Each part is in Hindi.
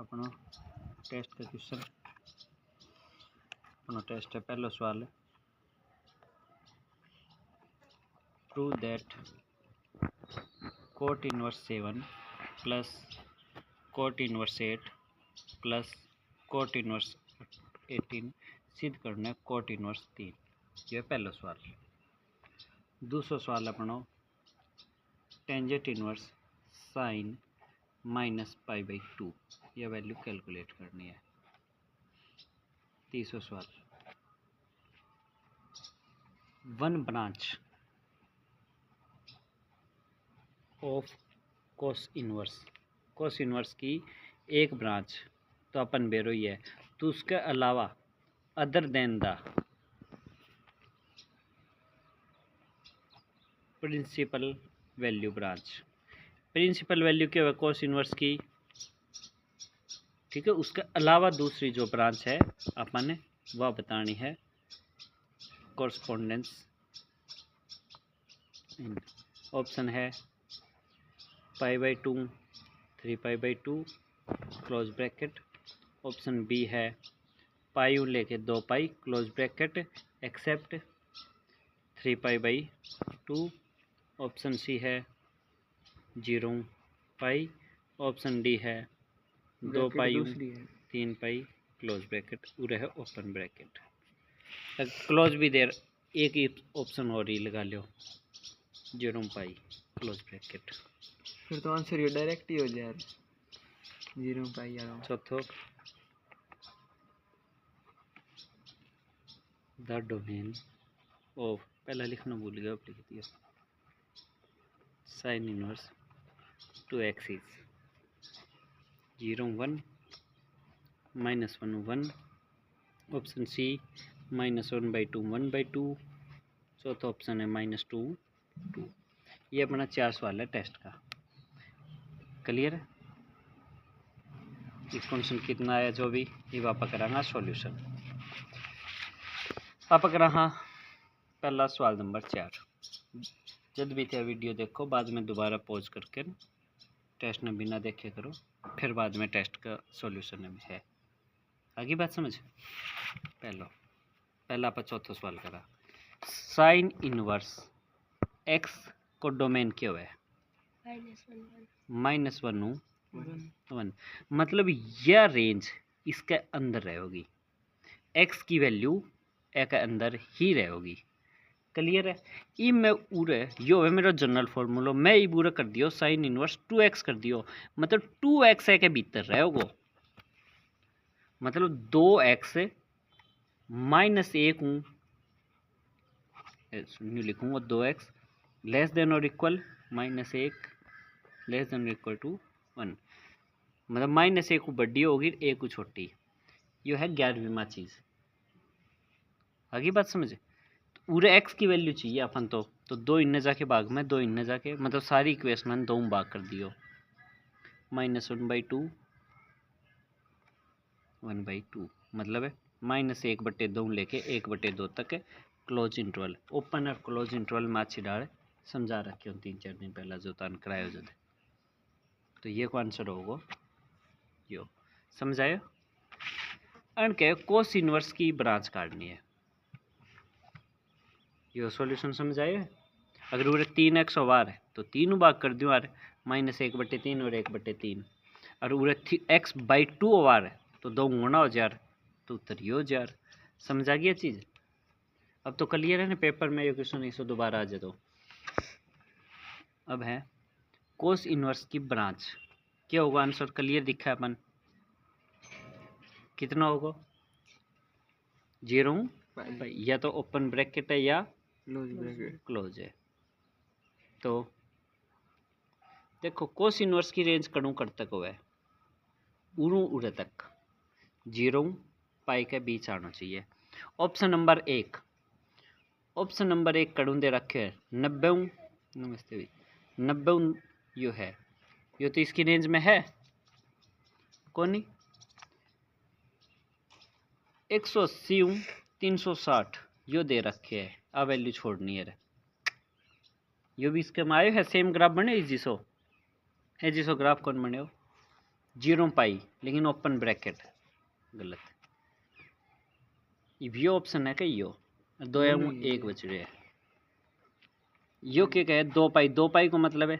अपना टेस्ट का क्वेश्चन अपना टेस्ट है। पहला सवाल है, prove that coat inverse 7 plus cot inverse 8 plus cot inverse 18 सिद्ध करना है कोट इनवर्स 3। यह पहला सवाल। दूसरा सवाल अपना टेंजेंट इनवर्स साइन -π/2 यह वैल्यू कैलकुलेट करनी है। तीसरा सवाल, one branch of cos inverse की एक ब्रांच तो अपन बेरो ही है, तो उसके अलावा other than the principal value branch. Principal value क्या है कोस इनवर्स की, ठीक है। उसके अलावा दूसरी जो ब्रांच है अपन ने वह बतानी है। कोरस्पोंडेंस ऑप्शन है π/2 3π/2 क्लोज ब्रैकेट। ऑप्शन बी है पाई लेके 2π close bracket except 3π/2। Option C है 0π। ऑप्शन डी है 2π 3π क्लोज ब्रैकेट उरे है ओपन ब्रैकेट। क्लोज भी देर एक ही ऑप्शन और ही लगा लो 0π क्लोज ब्रैकेट। फिर तो आंसर ये डायरेक्ट ही हो जाए 0π यार। चौथो, द डोमेन ऑफ, पहला लिखना भूल गया, अब लिख दिया। Sine inverse 2x is 0 1 -1 1। Option C -1/2 1/2। चौथा ऑप्शन है -2 2। ये अपना 4 सवाल है टेस्ट का। क्लियर है। इस क्वेश्चन कितना आया जो भी ये वापस करांगा सॉल्यूशन। आप करा पहला सवाल नंबर 4। जब भी थे वीडियो देखो, बाद में दोबारा पॉज करके टेस्ट ने बिना देखे करो, फिर बाद में टेस्ट का सॉल्यूशन में है। आगे बात समझ। पहला आप चौथा सवाल करा, साइन इनवर्स x को डोमेन क्या है -1 मतलब यह रेंज इसके अंदर रहेगी, x की वैल्यू ए के अंदर ही रहेगी। क्लियर है। ई मैं उरे यो है मेरा जनरल फॉर्मूला, मैं ये पूरा कर दियो साइन इनवर्स 2x कर दियो, मतलब 2x है के भीतर रहेगो, मतलब 2x -1 हूँ लिखूंगा 2x लेस देन और इक्वल -1 लेस देन और इक्वल टू 1, मतलब -1 को बड़ी होगी 1 को छोटी। यो है 11वीं चीज। आगे बात समझे। पूरे x की वैल्यू चाहिए अपन तो 2 इन्ने जाके भाग में 2 इन्ने जाके, मतलब सारी इक्वेशन 2 में भाग कर दियो। -1/2 1/2 मतलब है -1/2 लेके 1/2 तक क्लोज इंटरवल। ओपन और क्लोज इंटरवल में अच्छी डाल समझा रखे हो 3-4 दिन पहला जो तान कराया जो, तो ये को आंसर होगा यो। समझायो। एंड के कोस इनवर्स की ब्रांच काटनी है, यो सॉल्यूशन समझाए। अगर वो 3x ओवर है तो 3 भाग कर दियो यार, -1/3 और 1/3। और वो x/2 ओवर है तो 2 गुना हो जाए तो उत्तर हो जाए। समझ आ गया चीज़। अब तो क्लियर है ना, पेपर में ये क्वेश्चन इसे दोबारा आ जाए तो। अब है कोस इनवर्स की ब्रांच क्या होगा, आंसर क्लियर दिखा है अपन। कितना होगा 0 या तो ओपन ब्रैकेट है या क्लोज है। तो देखो कोस इनवर्स की रेंज कड़ू कर तक हुआ है उरू उड़े तक 0π के बीच आना चाहिए। ऑप्शन नंबर 1 कड़ू दे रखे है 90 नमस्ते भी 90 यो है, यो तो इसकी रेंज में है कौन 180 360 यो दे रखे है। आ वैल्यू छोड़नी है, यो भी इसके में आयो है। सेम ग्राफ बने जिसो ग्राफ कौन बने हो 0 पाई लेकिन ओपन ब्रैकेट गलत। यो ऑप्शन है क्या? यो दो या एक बच रहे हैं। यो क्या कहे? 2 पाई, 2 पाई को मतलब है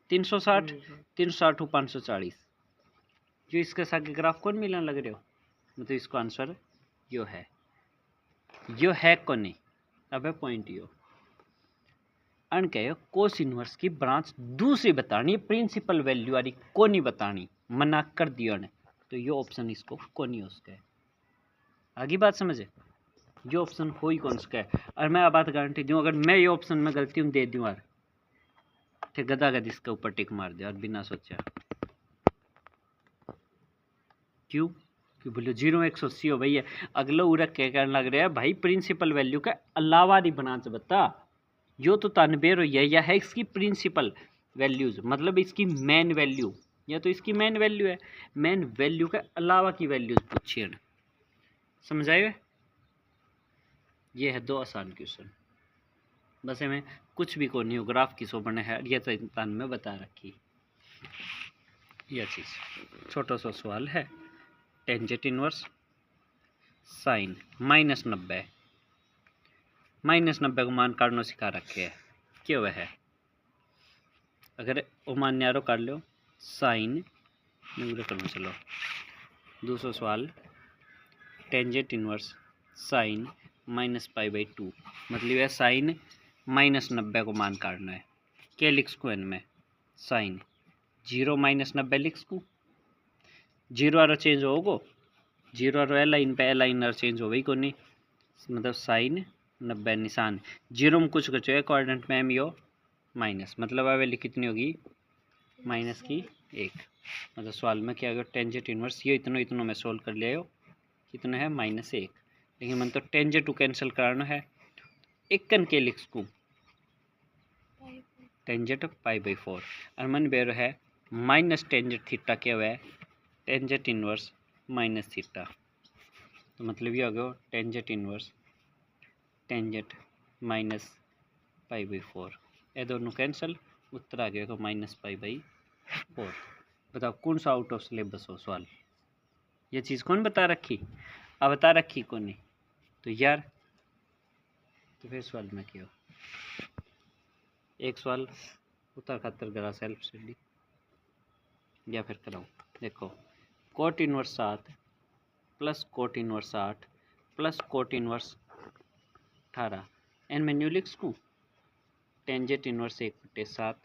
360, 360 540। जो इसके साथ ग्राफ कौन मिलने लग रहे हो, मतलब इसको आंसर यो है कौन नहीं। अब है पॉइंट यो अन कहे कोस इनवर्स की ब्रांच दूसरी बतानी, प्रिंसिपल वैल्यू वाली को नहीं बतानी, मना कर दिया ने, तो यो ऑप्शन इसको कौन ही उसका है। आगे बात समझे? जो ऑप्शन हो ही कौन सा है। और मैं बात गारंटी दूं, अगर मैं ये ऑप्शन में गलती हूँ दे दूं यार, तो गदा गद इसके ऊपर टिक मार दे और बिना सोचा। क्यों? क्यों बोले 0 180 हो भैया। अगला उरक क्या कहने लग रहा है भाई, प्रिंसिपल वैल्यू का अलावा दी ब्रांच बता। यो तो तानबेर या है इसकी प्रिंसिपल वैल्यूज, मतलब इसकी मेन वैल्यू, या तो इसकी मेन वैल्यू है, मेन वैल्यू के अलावा की वैल्यूज पूछिए। समझाए? ये है 2 आसान क्वेश्चन, बस हमें कुछ भी को नहीं हो, ग्राफ की सो बने है ये तो में बता रखी। यह चीज़ छोटा सा सवाल है। टेंजेंट इनवर्स साइन -90, -90 को मान काटना सिखा रखे है, क्यों वह है? अगर वो मान न्यारो काट लो साइन करो। चलो दूसरा सवाल, टेंजेंट इनवर्स साइन -π/2, मतलब यह साइन -90 को मान काटना है। क्या लिख सकूँ इनमें? साइन 0 -90 लिख सकूँ। 0 आरो चेंज होगो, 0 आरो लाइन पे लाइन आरो चेंज हो गई को नहीं, मतलब साइन 90 निशान 0 में कुछ बचो है कोऑर्डिनेट में एम यो माइनस, मतलब वैल्यू कितनी होगी? माइनस की 1। मतलब सवाल में क्या होगा? टेंजेंट इनवर्स ये इतना में सोल्व कर लिया हो, कितना है? -1। लेकिन मन तो टेंजेंट टू कैंसिल कराना है, एक कन के लिख सकूँ टेंजेंट π/4, और मन बेरो है माइनस टेंजेंट थीटा क्या हुआ है? टेंजेंट इनवर्स माइनस थीटा, तो मतलब ये हो गया टेंजेंट इनवर्स टेंजेंट -π/4। ये दोनों कैंसिल, उत्तर आ गया -π/4। बताओ कौन सा आउट ऑफ सिलेबस हो सवाल? ये चीज़ कौन बता रखी? अब बता रखी कौन नहीं, तो यार तो फिर सवाल में क्यों एक सवाल उत्तर खातर करा सेल्फ स्टडी या फिर कराऊँ। देखो cot inverse 7 plus cot inverse 8 plus cot inverse 18 एन में न्यू लिख सकूँ टेंजेंट इनवर्स 1/7,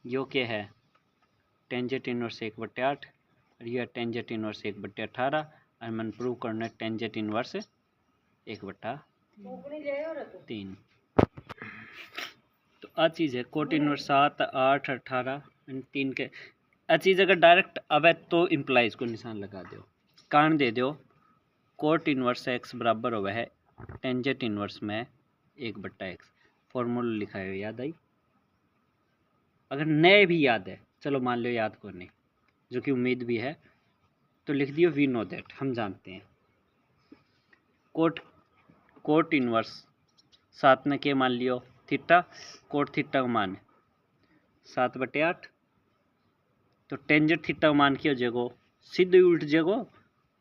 यो क्या है? टेंजेंट इनवर्स 1/8 और यह टेंजेंट इनवर्स 1/18, और मन प्रूव करना है टेंजेंट इनवर्स 1/3। तो आ चीज़ है कोट इनवर्स 7 8 18 3 के। आ चीज़ अगर डायरेक्ट अब है तो इम्प्लाइज को निशान लगा दो, कारण दे दो कोट इनवर्स x बराबर हुआ है टेंजेंट इनवर्स में 1/x। फॉर्मूला लिखा है, याद आई? अगर नए भी याद है, चलो मान लो याद को नहीं, जो कि उम्मीद भी है, तो लिख दियो वी नो दैट, हम जानते हैं। कोट इनवर्स 7 ने क्या मान लियो? थीटा। कोट थीटा का मान 7/8, तो टेंजेंट थीटा का मान क्या हो जाएगा? सीधे उल्ट जाएगा,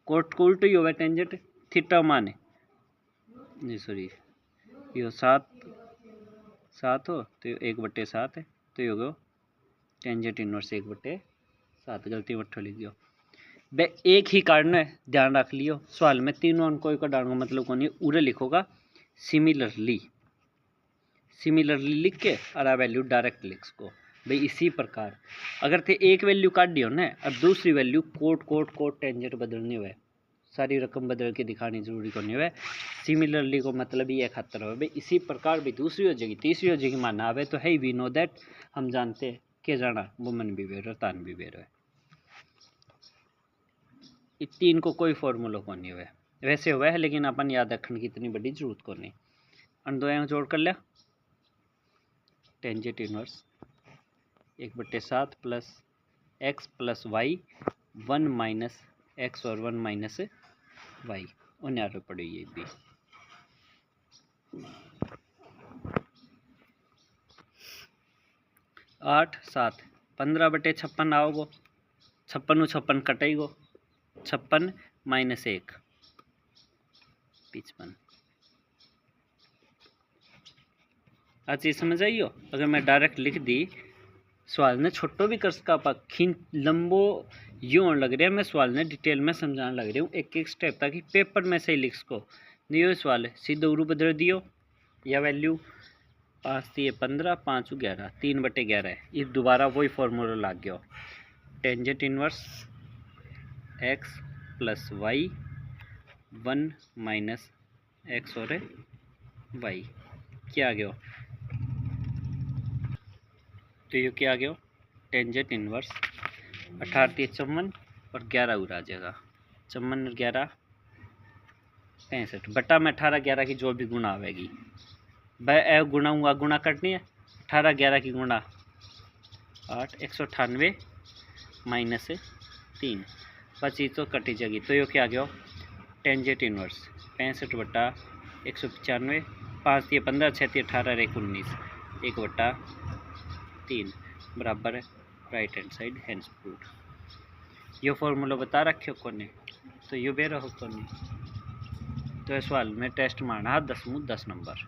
कोट को उल्ट ही होगा टेंजेंट थीटा का मान है, नहीं सॉरी यो 7 हो तो 1/7 है, तो ये होगा टेंजेंट इनवर्स 1/7। गलती मट्ठो लिख दियो बे, एक ही कारण है, ध्यान रख लियो। सवाल में तीनों कोई का डालूंगा मतलब कौन है, उरे लिखोगा सिमिलरली लिख के और वैल्यू डायरेक्ट लिख सको भाई। इसी प्रकार अगर थे एक वैल्यू काट दियो ना, अब दूसरी वैल्यू कोट टेंजेंट बदलनी हुए, सारी रकम बदल के दिखानी जरूरी को नहीं हुए। सिमिलरली को मतलब ये खातर हो भाई, इसी प्रकार भी दूसरी हो जाएगी, तीसरी हो जाएगी, माना आवे तो है वी नो दैट, हम जानते हैं के जाना वो मन भी बेरो तान भी बेरो है। 3 को कोई फॉर्मूला को नहीं हुआ वैसे हुआ है, लेकिन अपन याद रखने की इतनी बड़ी जरूरत को नहीं। अन दो जोड़ कर लिया tangent inverse 1/7 plus x plus Y 1 minus X और 1 माइनस वाई उन्हें पड़ी ये भी। आठ 7 15/56 आओगो, 56 कटेगो, 56 - 1 55। आ चीज समझ आइयो। अगर मैं डायरेक्ट लिख दी सवाल ने छोटो भी कर सका पा खींच लंबो यूं होने लग रहा है। मैं सवाल ने डिटेल में समझाने लग रही हूँ एक एक स्टेप, ताकि पेपर में सही लिख सको। नहीं हो सवाल है सीधे उरू बदल दियो या वैल्यू 5 3 15 5 11 3/11 है। ये दोबारा वही फॉर्मूला लग गया, tangent inverse x plus Y 1 minus X और वाई क्या आ गया। तो ये क्या आ गया, टेंजेंट इनवर्स 18 3 54 और 11 उड़ आ जाएगा। 54 और 11 65 बटा में 18 11 की जो भी गुणा आवेगी वह गुणा हुआ, गुणा करनी है 18 11 की गुणा 8 198 माइनस 3 25 तो कटी जाएगी। तो ये क्या आ गया, टेंजेंट इनवर्स 65 बटा 195 5 3 15 6 3 18 1 19 1/3 बराबर है right hand side hands proved. ये फॉर्मूला बता रखे हो कोने, तो ये बेर हो कोने। तो इस सवाल में टेस्ट मारना 10 में 10 नंबर।